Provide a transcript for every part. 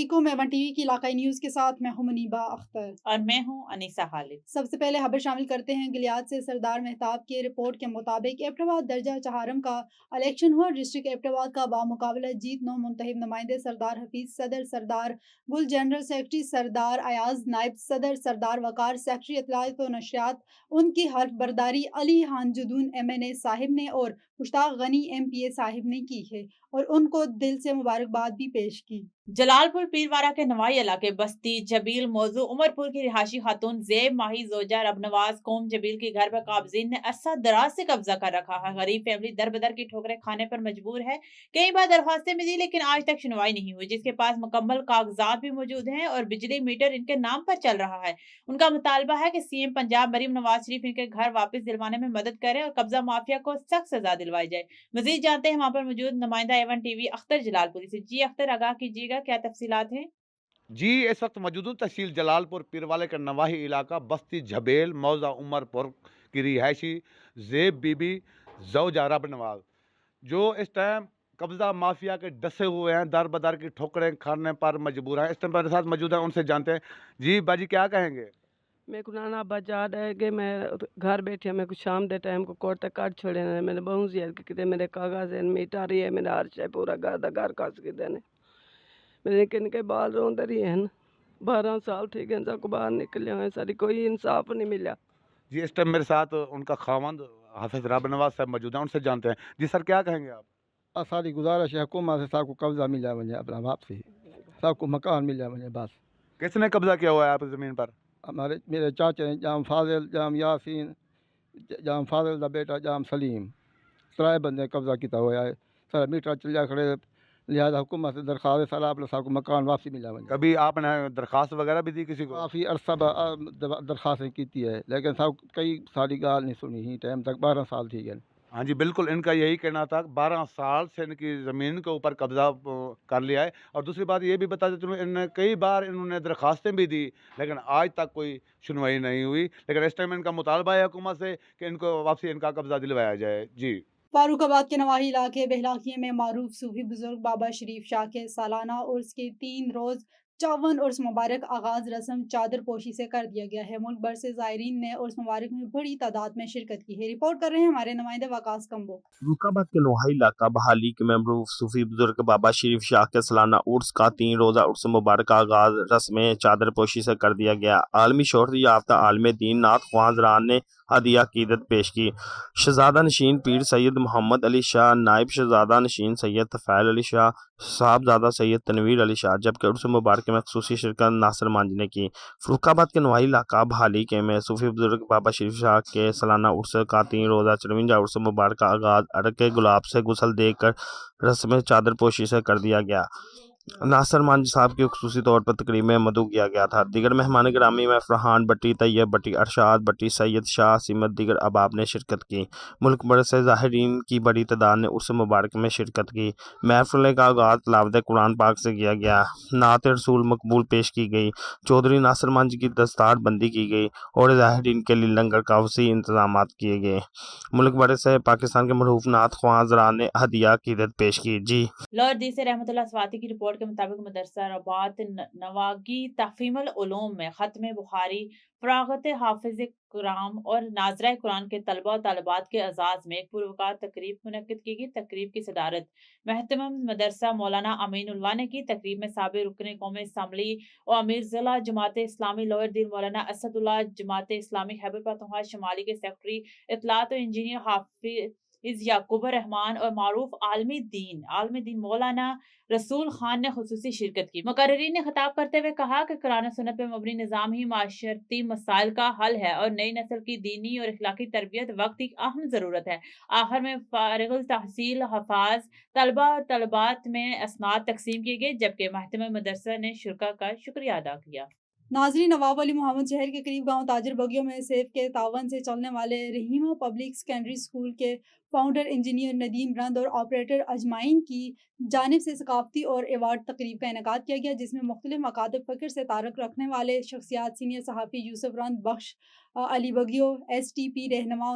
علیکم، even T V کی علاقائی نیوز کے ساتھ میں ہوں منیبہ اختر اور میں ہوں انیسہ خالد۔ سب سے پہلے خبر شامل کرتے ہیں گلیاد سے۔ سردار مہتاب کی رپورٹ کے مطابق ایبٹ آباد درجہ چہارم کا الیکشن ہوا۔ ڈسٹرکٹ ایبٹ آباد کا بامقابلہ جیت 9 منتخب نمائندے سردار حفیظ صدر، سردار گل جنرل سیکرٹری سردار ایاز، نائب صدر سردار وقار، سیکرٹری اطلاعات و نشریات ان کی حلف برداری علی ہانجدون ایم این اے صاحب نے اور مشتاق غنی ایم پی اے صاحب نے کی ہے اور ان کو دل سے مبارکباد بھی پیش کی۔ جلال پور پیروارہ کے نوائی علاقے بستی جبیل موضوع عمر پور کی رہائشی خاتون زیب ماہی زوجہ رب نواز قوم جبیل کے گھر پر قابضین نے عرصہ دراز سے قبضہ کر رکھا ہے۔ غریب فیملی در بدر کی ٹھوکریں کھانے پر مجبور ہے۔ کئی بار درخواستیں بھی دی لیکن آج تک سنوائی نہیں ہوئی، جس کے پاس مکمل کاغذات بھی موجود ہیں اور بجلی میٹر ان کے نام پر چل رہا ہے۔ ان کا مطالبہ ہے کہ سی ایم پنجاب مریم نواز شریف ان کے گھر واپس دلوانے میں مدد کریں اور قبضہ مافیا کو سخت سزا دلوائی جائے۔ مزید جانتے ہیں وہاں پر موجود نمائندہ ایون ٹی وی اختر جلال پوری سے۔ جی اختر، آگاہ کیجیے گا، کیا تفصیلات ہیں؟ جی، اس وقت موجود ہوں تحصیل جلال پور پیروالے کا نواحی علاقہ بستی جھبیل موضع عمر پور کی رہائشی زیب بی بی زوجہ رب نواز، جو اس ٹائم قبضہ مافیا کے ڈسے ہوئے ہیں، در بدر کی ٹھوکریں کھانے پر مجبور ہیں۔ اس ٹائم میرے ساتھ موجود ہیں، ان سے جانتے ہیں۔ جی باجی، کیا کہیں گے؟ میرے کو نانا بچا رہے کہ میں گھر بیٹھے میرے کو شام دے ٹائم کو کوٹ تک کٹ چھوڑے نے میں نے بہت زیادہ کیتے میرے کاغذ ہیں، میٹر ہی ہے، میرا ہر شے پورا گھر کس کے دینے میرے کے بال روند رہی ہیں 12 سال ٹھیک ہے سب کو باہر نکلے ہوئے ساری کوئی انصاف نہیں ملا۔ جی، اس ٹائم میرے ساتھ ان کا خاوند حافظ رب نواز صاحب موجود ہیں، ان سے جانتے ہیں۔ جی سر، کیا کہیں گے آپ؟ ساری گزارش ہے حکومت سے صاحب کو قبضہ مل جائے مجھے اپنا واپسی، صاحب کو مکان مل جائے مجھے بس۔ کس نے قبضہ کیا ہوا ہے آپ کی زمین پر؟ میرے چاچے جام فاضل، جام یاسین، جام فاضل دا بیٹا جام سلیم، ترائے بندے قبضہ کیا ہوا ہے۔ سارا میٹر چلیا کھڑے، لہٰذا حکومت سے درخواست سر آپ صاحب کو مکان واپسی مل جائے۔ کبھی آپ نے درخواست وغیرہ بھی دی کسی کو؟ کافی عرصہ درخواستیں کی ہے لیکن صاحب کئی ساری گال نہیں سنی ہی ٹائم تک 12 سال تھی گئے۔ ہاں جی بالکل، ان کا یہی کہنا تھا، 12 سال سے ان کی زمین کے اوپر قبضہ کر لیا ہے۔ اور دوسری بات یہ بھی بتا دیتا ہوں، ان نے کئی بار انہوں نے درخواستیں بھی دی لیکن آج تک کوئی سنوائی نہیں ہوئی، لیکن اس ٹائم ان کا مطالبہ ہے حکومت سے کہ ان کو واپسی ان کا قبضہ دلوایا جائے۔ جی، فاروق آباد کے نواحی علاقے بہلاکیے میں معروف صوفی بزرگ بابا شریف شاہ کے سالانہ عرس کے 3 روز 54 عرس مبارک آغاز رسم چادر پوشی سے کر دیا گیا ہے۔ ملک بھر سے زائرین نے عرس مبارک میں بڑی تعداد میں شرکت کی ہے۔ رپورٹ کر رہے ہیں ہمارے نمائندے وقاص کمبو۔ فاروق آباد کے نواحی علاقہ بحالی کے معروف صوفی بزرگ بابا شریف شاہ کے سالانہ عرس کا 3 روزہ عرس مبارک کا آغاز رسم چادر پوشی سے کر دیا گیا۔ عالمی شہرت یافتہ عالم دین نعت خواں حضرات نے ہدیہ عقیدت پیش کی۔ شہزادہ نشین پیر سید محمد علی شاہ، نائب شہزادہ نشین سید طفیل علی شاہ، صاحبزادہ سید تنویر علی شاہ، جبکہ عرس مبارک میں خصوصی شرکت ناصر مانجھ نے کی۔ فاروق آباد کے نواحی علاقہ بحالی کے میں صوفی بزرگ بابا شریف شاہ کے سالانہ عرس کا 3 روزہ 54 عرس مبارک کا آغاز عرق گلاب سے غسل دے کر رسم چادر پوشی سے کر دیا گیا۔ ناصر مانجھ صاحب کی خصوصی طور پر تقریب میں مدعو کیا گیا تھا۔ دیگر مہمان گرامی میں فرحان بٹی، طیب بٹی، ارشاد بٹی، سید شاہ سمت دیگر احباب نے شرکت کی۔ ملک بھر سے زائرین کی بڑی تعداد نے عرس مبارک میں شرکت کی۔ محفل کا آغاز تلاوت قرآن پاک سے کیا گیا، نعت رسول مقبول پیش کی گئی، چودھری ناصر مانجھ کی دستار بندی کی گئی اور زائرین کے لیے لنگر کا وسیع انتظامات کیے گئے۔ ملک بھر سے پاکستان کے معروف نعت خواں حضرات نے ہدیہ عقیدت پیش کی۔ جی، لاہور دی سے رحمت اللہ سواتی کی رپورٹ کے مطابق مدرسہ رباط نواگی تحفیم العلوم میں ختم بخاری، فراغت حافظ کرام اور ناظرہ قرآن کے طلبہ و طالبات کے اعزاز میں ایک پروقار تقریب منعقد کی گئی۔ تقریب کی صدارت محتمم مدرسہ مولانا امین اللہ نے کی۔ تقریب میں سابق رکن قومی اسمبلی و امیر ضلع جماعت اسلامی لاہور دین مولانا اسد اللہ، جماعت اسلامی خیبر پختونخوا شمالی کے سیکرٹری اطلاعات و انجینئر حافظ یعقوب الرحمان اور معروف عالم دین مولانا رسول خان نے خصوصی شرکت کی۔ مقررین نے خطاب کرتے ہوئے کہا کہ قرآن و سنت پہ مبنی نظام ہی معاشرتی مسائل کا حل ہے اور نئی نسل کی دینی اور اخلاقی تربیت وقت کی اہم ضرورت ہے۔ آخر میں فارغ التحصیل حفاظ طلبہ اور طالبات میں اسناد تقسیم کیے گئے، جبکہ محتمم مدرسہ نے شرکا کا شکریہ ادا کیا۔ ناظرین، نواب علی محمد شہر کے قریب گاؤں تاجر بگیوں میں سیف کے تعاون سے چلنے والے رحیمہ پبلک سیکنڈری اسکول کے فاؤنڈر انجینئر ندیم رند اور آپریٹر اجمعین کی جانب سے ثقافتی اور ایوارڈ تقریب کا انعقاد کیا گیا، جس میں مختلف مکاتب فکر سے تعلق رکھنے والے شخصیات، سینئر صحافی یوسف رند، بخش علی بگیو، ایس ٹی پی رہنما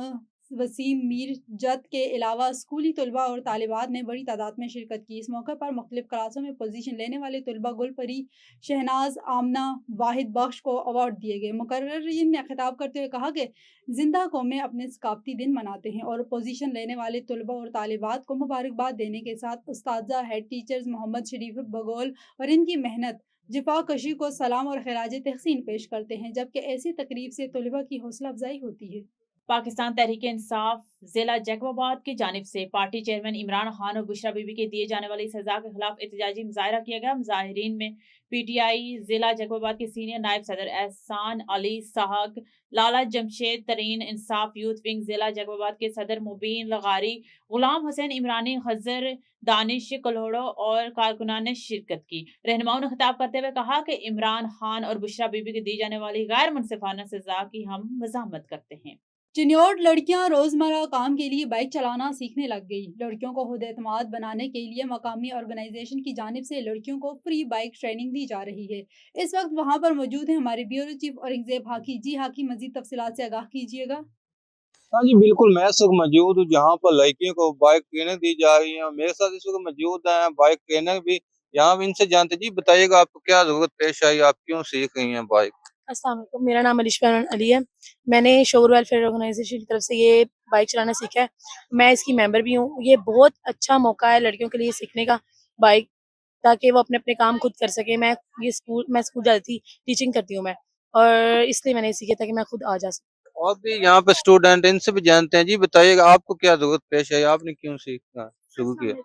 वसीम मीर जद के अलावा स्कूली तलबा और तालिबात ने बड़ी तादाद में शिरकत की। इस मौके पर मुख्तलिफ क्लासों में पोजीशन लेने वाले तलबा गुलपरी, शहनाज, आमना, वाहिद बख्श को अवार्ड दिए गए। मुकर्रिरीन ने खिताब करते हुए कहा कि जिंदा कौमें अपने सकाफती दिन मनाते हैं और पोजीशन लेने वाले तलबा और तालिबात को मुबारकबाद देने के साथ उस्ताजा, हेड टीचर्स मोहम्मद शरीफ बगोल और इनकी मेहनत जिफा कशी को सलाम और खराज तहसीन पेश करते हैं, जबकि ऐसी तकरीब से तलबा की हौसला अफजाई होती है। पाकिस्तान तहरीक इंसाफ जिला जैकबाबाद की जानिब से पार्टी चेयरमैन इमरान खान और बुशरा बीबी के दिए जाने वाली सजा के खिलाफ एहतजाजी मुजाहरा किया गया। मुजाहिरीन में PTI जिला जैकबाबाद के सीनियर नायब सदर एहसान अली साहक, लाला जमशेद तरीन इंसाफ यूथ विंग जिला जैकबाबाद के सदर मुबीन लगारी, गुलाम हुसैन इमरानी, खजर दानिश कल्होड़ो और कारकुनान ने शिरकत की। रहनुमाओं ने खिताब करते हुए कहा कि इमरान खान और बुशरा बीबी को दी जाने वाली गैर मुनसिफाना सजा की हम मज़ामत करते हैं। चिन्योट लड़कियां रोजमर्रा काम के लिए बाइक चलाना सीखने लग गई। लड़कियों को खुद एतमाद बनाने के लिए मकामी ऑर्गेनाइजेशन की जानिब से लड़कियों को फ्री बाइक ट्रेनिंग दी जा रही है। इस वक्त वहां पर मौजूद हैं हमारे ब्यूरो चीफ औरंगजेब हाकी। जी हाकी, मजीद तफसीलात से आगाह कीजिएगा। हाँ जी बिल्कुल, मैं इस वक्त मौजूद हूँ जहाँ पर लड़कियों को बाइक ट्रेनिंग दी जा रही है। मेरे साथ इस वक्त मौजूद है बाइक ट्रेनर भी। यहाँ इनसे जानते जी, बताइएगा आपको क्या जरूरत पेश आई, आप क्यों सीख रही हैं बाइक? अस्सलाम वालेकुम, मेरा नाम अलिशा अली है। मैंने शोर वेलफेयर ऑर्गेनाइजेशन की तरफ से ये बाइक चलाना सीखा है। मैं इसकी मेंबर भी हूँ। ये बहुत अच्छा मौका है लड़कियों के लिए सीखने का बाइक, ताकि वो अपने अपने काम खुद कर सके। मैं स्कूल जाती थी, टीचिंग करती हूँ मैं, और इसलिए मैंने सीखा था कि मैं खुद आ जा सकूँ। और भी यहाँ पे स्टूडेंट, इनसे भी जानते हैं जी, बताइएगा आपको क्या जरूरत पेश आई, आपने क्यों सीखना शुरू किया?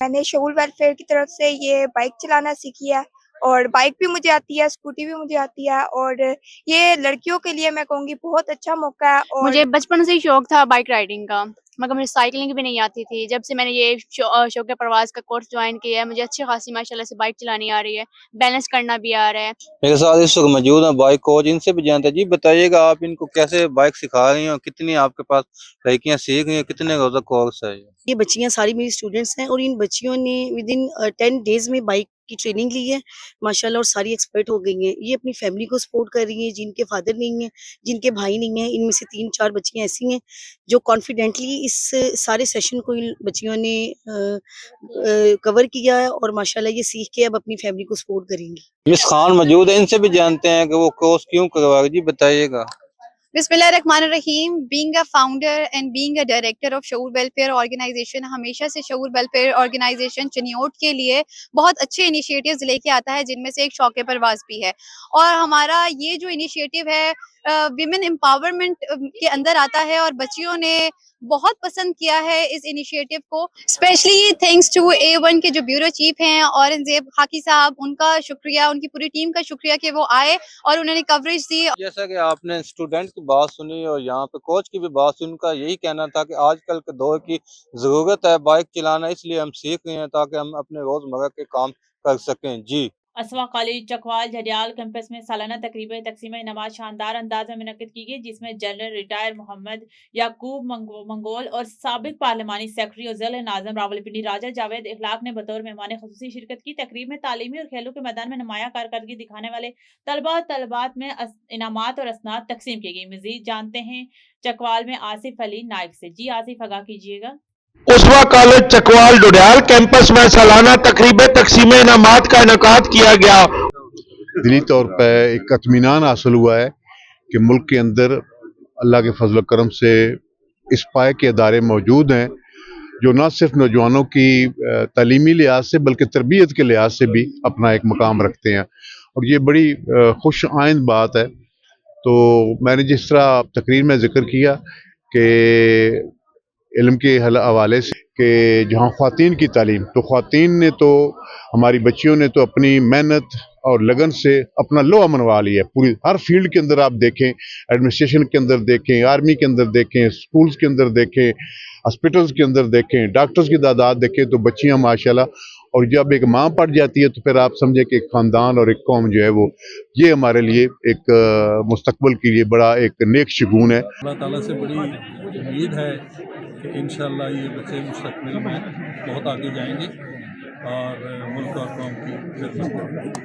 मैंने शोर वेलफेयर की तरफ से ये बाइक चलाना सीखी है, और बाइक भी मुझे आती है, स्कूटी भी मुझे आती है, और ये लड़कियों के लिए मैं कहूँगी बहुत अच्छा मौका है। और मुझे बचपन से ही शौक था बाइक राइडिंग का, मगर मुझे साइकिलिंग भी नहीं आती थी। जब से मैंने ये शौक परवाज का कोर्स ज्वाइन किया है, मुझे अच्छी खासी माशाल्लाह से बाइक चलानी आ रही है, बैलेंस करना भी आ रहा है। मेरे साथ इस वक्त मौजूद है बाइक कोच, इनसे भी जानते हैं जी, बताइएगा आप इनको कैसे बाइक सिखा रही हैं, कितनी आपके पास लड़कियां सीख रही हैं, कितने रोजा कोर्स है? ये बच्चियां सारी मेरी स्टूडेंट्स हैं, और इन बच्चियों ने विद इन 10 डेज में बाइक की ट्रेनिंग ली है माशाल्लाह, और सारी एक्सपर्ट हो गई हैं। ये अपनी फैमिली को सपोर्ट कर रही हैं, जिनके फादर नहीं हैं, जिनके भाई नहीं हैं। इनमें से 3-4 बच्चियां ऐसी हैं जो कॉन्फिडेंटली इस सारे सेशन को इन बच्चियों ने कवर किया है, और माशाल्लाह ये सीख के अब अपनी फैमिली को सपोर्ट करेंगी। मिस खान मौजूद है, इनसे भी जानते हैं कि वो कोर्स क्यों करवा रही, जी बताइएगा। बिस्मिल्लाहिर्रहमानिर्रहीम। Being a founder and being a director of Shaoor welfare organisation, हमेशा से शऊर वेलफेयर ऑर्गेनाइजेशन चिन्योट के लिए बहुत अच्छे इनिशिएटिव्स लेके आता है, जिनमें से एक शौक़ परवाज़ भी है। और हमारा ये जो इनिशिएटिव है विमेन एम्पावरमेंट के अंदर आता है, और बच्चियों ने बहुत पसंद किया है इस इनिशिएटिव को। स्पेशली थैंक्स टू A1 के जो ब्यूरो चीफ हैं औरंगजेब हाकी साहब, उनका शुक्रिया, उनकी पूरी टीम का शुक्रिया कि वो आए और उन्होंने कवरेज दी। जैसा कि आपने स्टूडेंट की बात सुनी और यहाँ पे कोच की भी बात सुनी, उनका यही कहना था कि आजकल के दौर की जरूरत है बाइक चलाना, इसलिए हम सीख रहे हैं ताकि हम अपने रोजमर्रा के काम कर सकें। जी। असवा कॉलेज चकवाल झडियाल कैंपस में सालाना तकरीब तकसीम नमाज शानदार अंदाज में मुनक्किद की गई, जिसमें जनरल रिटायर मोहम्मद याकूब मंगोल और साबिक पार्लिमानी सेक्रेटरी और जिला नाज़िम रावलपिंडी राजा जावेद इखलाक ने बतौर मेहमान खुसूसी शिरकत की। तकरीब में तालीमी और खेलों के मैदान में नुमाया कारकर्दगी दिखाने वाले तलबा तलबात में इनामात और असनाद तकसीम की गई। मजीद जानते हैं चकवाल में आसिफ अली नाइक से। जी आसिफ, आगाह कीजिएगा। उसवा कॉलेज चकवाल डोडियाल कैंपस में सालाना तकरीब तकसीम इनामात का इनेकाद किया गया। दिली तौर पर एक इत्मीनान हासिल हुआ है कि मुल्क के अंदर अल्लाह के फजल करम से इस पाए के अदारे मौजूद हैं जो न सिर्फ नौजवानों की तालीमी लिहाज से बल्कि तरबियत के लिहाज से भी अपना एक मकाम रखते हैं, और ये बड़ी खुश आइंद बात है। तो मैंने जिस तरह तकरीर में जिक्र किया कि इल्म के हवाले से कि जहाँ ख्वातीन की तालीम, तो ख्वातीन ने तो हमारी बच्चियों ने तो अपनी मेहनत और लगन से अपना लोहा मनवा लिया। पूरी हर फील्ड के अंदर आप देखें, एडमिनिस्ट्रेशन के अंदर देखें, आर्मी के अंदर देखें, स्कूल्स के अंदर देखें, हॉस्पिटल्स के अंदर देखें, डॉक्टर्स की तादाद देखें, तो बच्चियाँ माशाल्लाह। और जब एक माँ पड़ जाती है तो फिर आप समझे कि एक ख़ानदान और एक कौम जो है वो, ये हमारे लिए एक मुस्तकबिल के लिए बड़ा एक नेक शगुन है। अल्लाह ताला से बड़ी उम्मीद है कि इंशाअल्लाह ये बच्चे मुस्तकबिल में बहुत आगे जाएंगे और मुल्क और कौम की खिदमत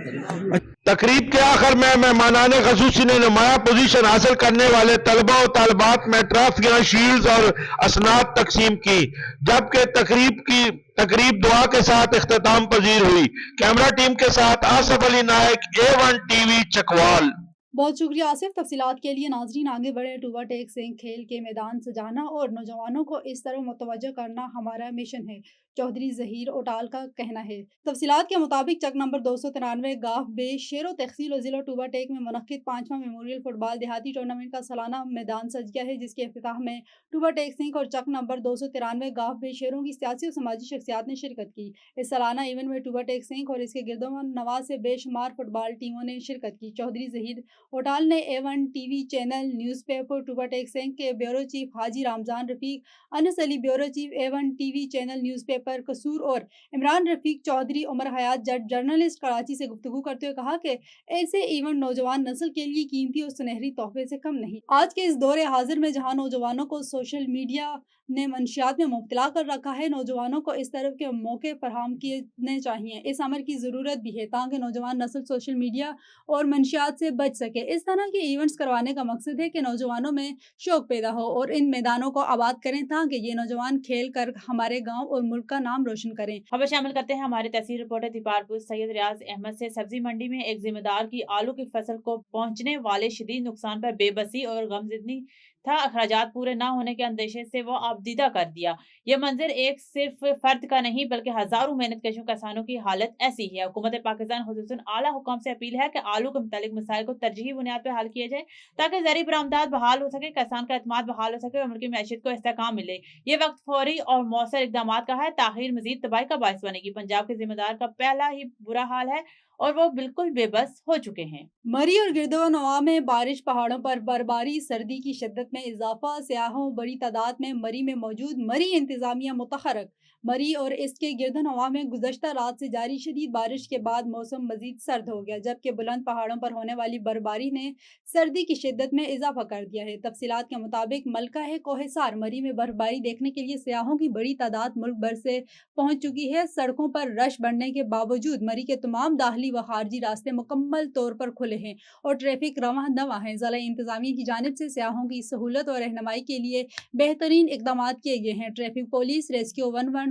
करेंगे। तकरीब के आखिर में मेहमानान खसूसी ने नुमाया पोजीशन हासिल करने वाले तलबा और तालबात में ट्रॉफियां, शील्ड्स और असनाद तकसीम की, जबकि तकरीब दुआ के साथ इख्तिताम पजीर हुई। कैमरा टीम के साथ आसिफ अली नायक, A1 TV चकवाल। बहुत शुक्रिया आसिफ। तफसीलात के लिए नाजरीन आगे बढ़े। टूबा टेक सिंह खेल के मैदान सजाना और नौजवानों को इस तरह मुतवज्जो करना हमारा मिशन है, चौधरी जहीर ओटाल का कहना है। तफसीलात के मुताबिक चक नंबर 293 गाफ बे शेरो तहसील और जिला टूबा टेक में मुनक्किद 5वां मेमोरियल फुटबॉल देहाती टूर्नामेंट का सालाना मैदान सज गया है, जिसके इफ्तिताह में टूबा टेक सिंह और चक नंबर 293 गाफ बे शेरों की सियासी और समाजी शख्सियात ने शिरकत की। इस सालाना इवेंट में टूबा टेक सिंह और इसके गिरदो नवाज से बेशुमार फुटबॉल टीमों ने शिरकत की। चौधरी जहीर ओटाल ने A1 TV channel newspaper Toba Tek Singh के bureau chief Haji Ramzan Rafiq, Anas Ali bureau chief A1 TV channel newspaper Kasur और इमरान रफीक चौधरी उमर हयात जर्नलिस्ट कराची से गुफ्तगू करते हुए कहा कि ऐसे इवेंट नौजवान नस्ल के लिए कीमती और सुनहरी तोहफे से कम नहीं। आज के इस दौरे हाजिर में जहां नौजवानों को सोशल मीडिया ने मंशियात में मुब्तला कर रखा है, नौजवानों को इस तरह के मौके फराहम किए चाहिए। इस अमर की ज़रूरत भी है ताकि नौजवान नस्ल सोशल मीडिया और मंशियात से बच सके। इस तरह के इवेंट्स करवाने का मकसद है कि नौजवानों में शौक पैदा हो और इन मैदानों को आबाद करें ताकि ये नौजवान खेल कर हमारे गाँव और मुल्क का नाम रोशन करें। खबर शामिल करते हैं हमारे तहसील रिपोर्टर दीपारपुर सैयद रियाज अहमद से। सब्जी मंडी में एक जिम्मेदार की आलू की फसल को पहुंचने वाले शदीद नुकसान पर बेबसी और गमज़दगी था। अखराजात पूरे न होने के अंदेशे से वो आबदीदा कर दिया। यह मंजर एक सिर्फ फर्द का नहीं बल्कि हजारों मेहनत कशों किसानों की हालत ऐसी है। हुकूमत पाकिस्तान खुसूसन आला हुकाम से अपील है कि आलू के मुतालिक मसाइल को तरजीही बुनियाद पर हल किया जाए ताकि ज़री बरामदात बहाल हो सके, किसान का एतमाद बहाल हो सके और मुल्की मैशियत को इस्तेहकाम मिले। ये वक्त फौरी और मौसर इकदाम का है। ताखीर मजीद तबाही का बायस बनेगी। पंजाब के जिम्मेदार का पहला ही बुरा हाल है और वो बिल्कुल बेबस हो चुके हैं। मरी और गिरदोनवा में बारिश, पहाड़ों पर बर्फबारी, सर्दी की शिद्दत में इजाफा, सियाहों बड़ी तादाद में मरी में मौजूद। मरी इंतजामिया मुतहरक। मरी और इसके गिरदोनवा में गुज़श्ता रात से जारी शदीद बारिश के बाद मौसम मजीद सर्द हो गया, जबकि बुलंद पहाड़ों पर होने वाली बर्फबारी ने सर्दी की शिद्दत में इजाफा कर दिया है। तफसीलात के मुताबिक मलका है कोहिसार मरी में बर्फबारी देखने के लिए सियाहों की बड़ी तादाद मुल्क भर से पहुंच चुकी है। सड़कों पर रश बढ़ने के बावजूद मरी के तमाम दाखिली व खारजी रास्ते मुकम्मल तौर पर खुले हैं और ट्रैफिक रवां दवा है। ज़िला इंतजामिया की जानिब से सियाहों की सहूलत और रहनुमाई के लिए बेहतरीन इकदाम किए गए हैं। Traffic police, rescue 1122,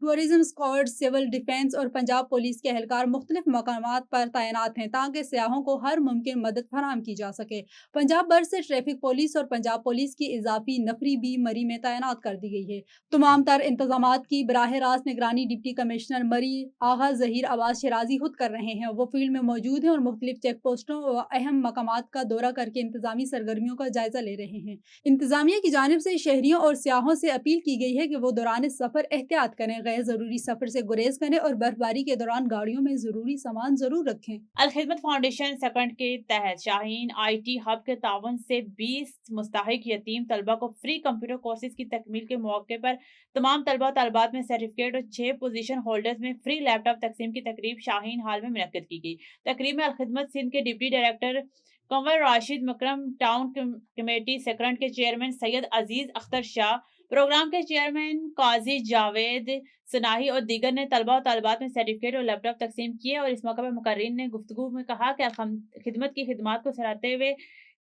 tourism squad, civil defence और पंजाब पुलिस के एहलकार मुख्तलिफ मकामात पर तैनात हैं ताकि सियाहों को हर मुमकिन मदद फराहम की जा सके। पंजाब भर से ट्रैफिक पुलिस और पंजाब पुलिस की इजाफी नफरी भी मरी में तैनात कर दी गई है। तमाम तर इंतजामात की बराह रास्त निगरानी डिप्टी कमिश्नर मरी आगा जहीर आवाज शिराजी खुद कर रहे हैं। वो फील्ड में मौजूद हैं और मुख्तलिफ चेक पोस्टों व अहम मकामात का दौरा करके इंतजामी सरगर्मियों का जायजा ले रहे हैं। इंतजामिया की जानिब से शहरियों और सियाहों से अपील की गई है कि वो दौरान सफर एहतियात करें, गैर जरूरी सफर से गुरेज करें और बर्फबारी के दौरान गाड़ियों में जरूरी सामान जरूर रखें। अल खिदमत फाउंडेशन सेकंड के तहत शाहीन IT हब के तावन से 20 मुस्तहिक यतीम तलबा को फ्री कंप्यूटर कोर्सेज की तकमील के मौके पर तमाम तलबा तलबात में सर्टिफिकेट और 6 पोजीशन होल्डर्स में फ्री लैपटॉप तकसीम की तकरीब शाहीन हाल में मुनक्किद की गई। तकरीब में अल खिदमत सिंध के deputy director Kanwar Rashid मकरम, town committee second के चेयरमैन सैयद अजीज अख्तर शाह, प्रोग्राम के चेयरमैन काजी जावेद सनाही और दीगर ने तलबा और तलबात में सर्टिफिकेट और लैपटॉप तकसीम किए और इस मौके पर मुकर्रिन ने गुफ्तगू में कहा कि खिदमत की खिदमत को सराहते हुए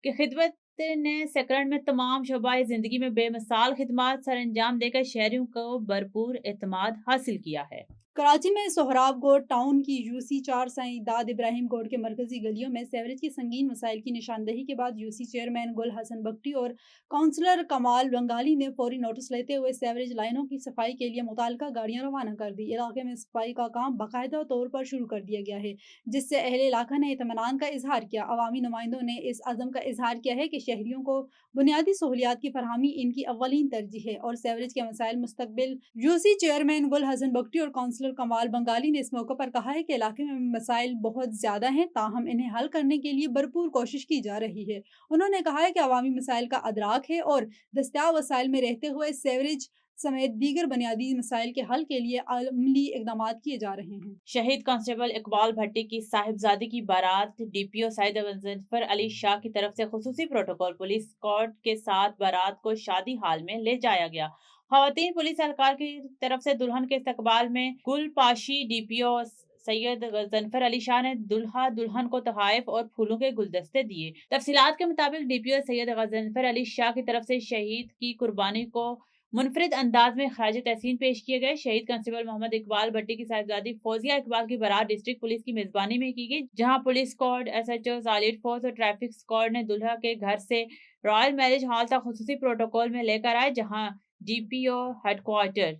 कि खिदमत ने सेकंड में तमाम शोबाए जिंदगी में बेमिसाल खिदमत सर अंजाम देकर शहरियों को भरपूर एतमाद हासिल किया है। कराची में सोहराब गोड टाउन की UC 4 साईं दाद इब्राहिम गोड के मरकजी गलियों में सेवरेज के संगीन मसाइल की निशानदही के बाद UC चेयरमैन गुल हसन बख्टी और काउंसलर कमाल बंगाली ने फौरी नोटिस लेते हुए सेवरेज लाइनों की सफाई के लिए मुताल्लिका गाड़ियां रवाना कर दी। इलाके में सफाई का काम बाकायदा तौर पर शुरू कर दिया गया है, जिससे अहले इलाका ने इत्मीनान का इजहार किया। अवामी नुमाइंदों ने इस अज़म का इजहार किया है कि शहरियों को बुनियादी सहूलियात की फरहमी इनकी अव्वलीन तरजीह है और सेवरेज के मसाइल मुस्तकबिल। UC चेयरमैन गुल हसन बख्टी और काउंसलर कमाल बंगाली ने इस मौके पर कहा है कि इलाके में मसाइल बहुत ज्यादा हैं, ताहम इन्हें हल करने के लिए भरपूर कोशिश की जा रही है। उन्होंने कहा है कि अवामी मसाइल का अदराक है और दस्तियाब वसाइल में रहते हुए सेवरेज समेत दीगर बुनियादी मसाइल के हल के लिए अमली इकदाम किए जा रहे हैं। शहीद कांस्टेबल इकबाल भट्टी की साहिबजादी की बारात DPO सईद मुजफ्फर अली शाह की तरफ से खुसूसी प्रोटोकॉल पुलिस स्कॉट के साथ बारात को शादी हाल में ले जाया गया। खवातीन पुलिस एहलकार की तरफ से दुल्हन के इस्तकबाल में गुलपाशी DPO सैयद गजनफर अली शाह ने दुल्हा दुल्हन को तोहफे और फूलों के गुलदस्ते दिए। तफसीलात के मुताबिक डीपीओ सैयद गजनफर अली शाह की तरफ से शहीद की कुर्बानी को मुनफरिद अंदाज में खराज तहसीन पेश किए गए। शहीद कांस्टेबल मोहम्मद इकबाल भट्टी की साहिबजादी फौजिया इकबाल की बारात डिस्ट्रिक्ट पुलिस की मेजबानी में की गई, जहां police squad, SHO, solid force और ट्रैफिक स्क्वाड ने दुल्हा के घर से रॉयल मैरिज हॉल तक खुसूसी प्रोटोकॉल में लेकर आए, जहां DPO हेडक्वार्टर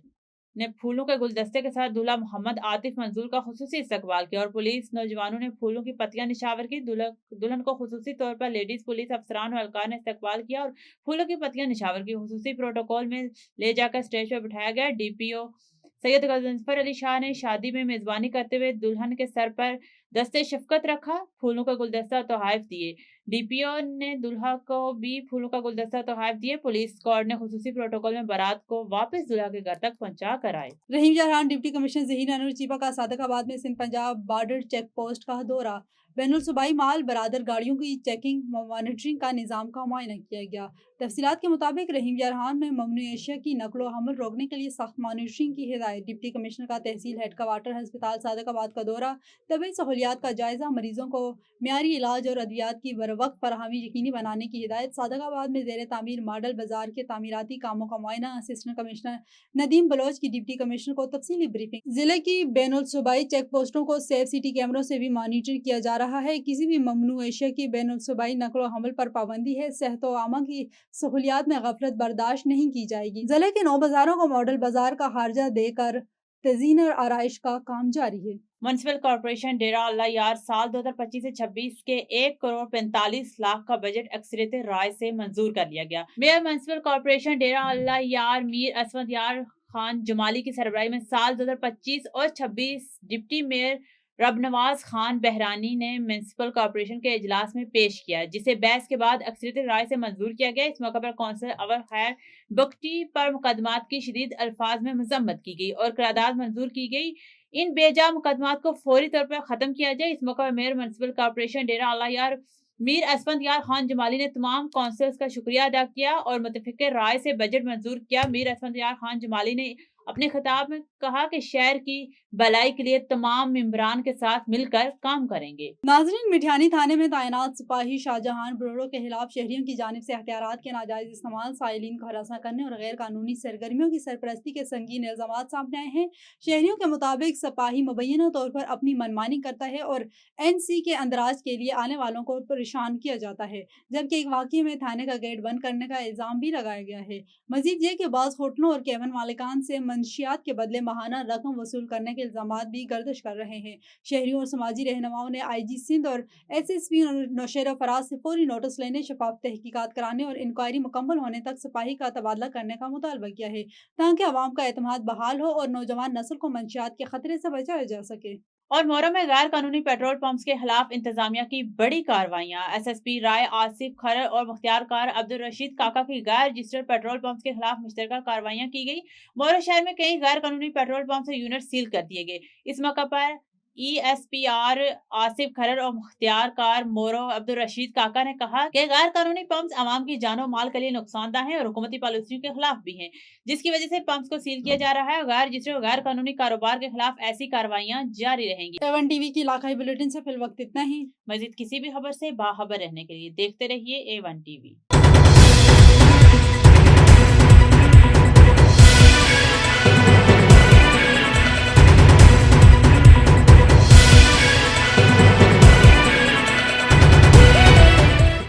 ने फूलों के गुलदस्ते के साथ दूल्हा मोहम्मद आतिफ मंजूर का खुसूसी इस्तकबाल किया और पुलिस नौजवानों ने फूलों की पत्तियां निशावर की। दुल्हन को खुसूसी तौर पर लेडीज पुलिस अफसरान और एहलकार ने इस्तकबाल किया और फूलों की पत्तियां निशावर की। खुसूसी प्रोटोकॉल में ले जाकर स्टेज पर बिठाया गया। DPO सैयद गजनफर अली शाह ने शादी में मेजबानी करते हुए दुल्हन के सर पर दस्ते शफकत रखा, फूलों का गुलदस्ता तोहफे दिए। DPO ने दुल्हा को भी फूलों का गुलदस्ता तोहफे दिए। पुलिस स्क्वाड ने खुसूसी प्रोटोकॉल में बारात को वापस दुल्हा के घर तक पहुंचा कर आए। रहीम जरहान डिप्टी कमिश्नर ज़हीर अनवर चीपा का सादकाबाद में Sindh Punjab border check post का दौरा। बैनुल सूबाई माल बरादर गाड़ियों की चेकिंग मॉनिटरिंग का निज़ाम का मुआयना किया गया। तफसीलात के मुताबिक रहीम जरहान में ममनू एशिया की नकलो हमल रोकने के लिए सख्त मॉनिटरिंग की हिदायत। डिप्टी कमिश्नर का तहसील हेडक्वार्टर अस्पताल सादकाबाद का दौरा, तबी सहूलियात का जायजा, मरीजों को मियारी इलाज और अद्वियात की बरवक्त फराहमी यकीनी बनाने की हिदायत। सादकाबाद में ज़ेर तामीर मॉडल बाजार के तामीराती कामों का मुआयना। असिस्टेंट कमिश्नर नदीम बलोच की डिप्टी कमिश्नर को तफसीली ब्रीफिंग। जिले की बैनुल सूबाई चेक पोस्टों को सेफ सिटी कैमरों से भी मॉनिटर किया जा रहा है। किसी भी ममनू एशिया की बैनुल सूबाई नकलो हमल पर पाबंदी है। सेहत व आमा की सहूलियात में गफलत बर्दाश्त नहीं की जाएगी। जिले के 9 बाजारों को मॉडल बाजार का हार्जा देकर तज़ीन और आराइश का काम जारी है। म्युनिसिपल कॉर्पोरेशन डेरा अल्लाह यार साल 2025 से 26 के 1 करोड़ 45 लाख का बजट अक्सरियत राय से मंजूर कर लिया गया। मेयर म्युनिसिपल कॉर्पोरेशन डेरा अल्लाह यार मीर असवद यार खान जमाली की सरबराही में साल 2025 और 26 डिप्टी मेयर रबनवाज खान बहरानी ने म्युनिसिपल कॉर्पोरेशन के इजलास में पेश किया, जिसे बहस के बाद अक्सरियत राय से मंजूर किया गया। इस मौके पर कौंसिलर अवर खैर बुकटी पर मुकदमात की शदीद अल्फाज में मजम्मत की गई और करारदाद मंजूर की गई। इन बेजा मुकदमात को फौरी तौर पर खत्म किया जाए। इस मौके पर मेयर म्युनिसिपल कॉर्पोरेशन डेरा अल्लाह यार मीर असफंद यार खान जमाली ने तमाम काउंसिलर्स का शुक्रिया अदा किया और मुतफिक राय से बजट मंजूर किया। मीर असफंद यार खान जमाली ने अपने खिताब में कहा कि शहर की भलाई के लिए तमाम मेंबरान के साथ मिलकर काम करेंगे। नाजरीन, मिठियानी थाने में तैनात सिपाही शाहजहान ब्रोडो के खिलाफ शहरियों की जानिब से हथियारात के नाजायज इस्तेमाल, साइलिन को हरासा करने और गैर कानूनी सरगर्मियों की सरपरस्ती के संगीन इल्जामात सामने आए हैं। शहरियों के मुताबिक सिपाही मुबैना तौर पर अपनी मनमानी करता है और NC के अंदराज के लिए आने वालों को परेशान किया जाता है, जबकि एक वाकये में थाने का गेट बंद करने का इल्जाम भी लगाया गया है। मजीद ये कि बाज़ होटलों और केवन मालिकान से मंशियात के बदले माहाना रकम वसूल करने के इल्जामात भी गर्दिश कर रहे हैं। शहरियों और समाजी रहनुमाओं ने IG सिंध और SSP नौशेरा फराज से फौरी नोटिस लेने, शफाफ तहकीकात कराने और इंक्वायरी मुकम्मल होने तक सिपाही का तबादला करने का मुतालबा किया है, ताकि अवाम का एतमाद बहाल हो और नौजवान नस्ल को मंशियात के खतरे से बचाया जा सके। और मोरा में गैर कानूनी पेट्रोल पंप्स के खिलाफ इंतजामिया की बड़ी कार्रवाइयां। SSP राय आसिफ खरर और मुख्तियार कार अब्दुल रशीद काका की गैर रजिस्टर्ड पेट्रोल पंप्स के खिलाफ मुश्तरका कार्रवाइयां की गई। मोरा शहर में कई गैर कानूनी पेट्रोल पंप से यूनिट सील कर दिए गए। इस मौके पर ESPR आसिफ खरर और मुख्तियार कार मोरो अब्दुल रशीद काका ने कहा कि गैर कानूनी पंप्स आवाम की जानो माल के लिए नुकसानदा हैं और हुकूमती पॉलिसियों के खिलाफ भी हैं, जिसकी वजह से पंप्स को सील किया जा रहा है और गैर रजिस्टर्ड और गैर कानूनी कारोबार के खिलाफ ऐसी कार्रवाइयां जारी रहेंगी। A1 TV की इलाकाई बुलेटिन से फिल वक्त इतना ही। मजीद किसी भी खबर से बाखबर रहने के लिए देखते रहिए A1 TV।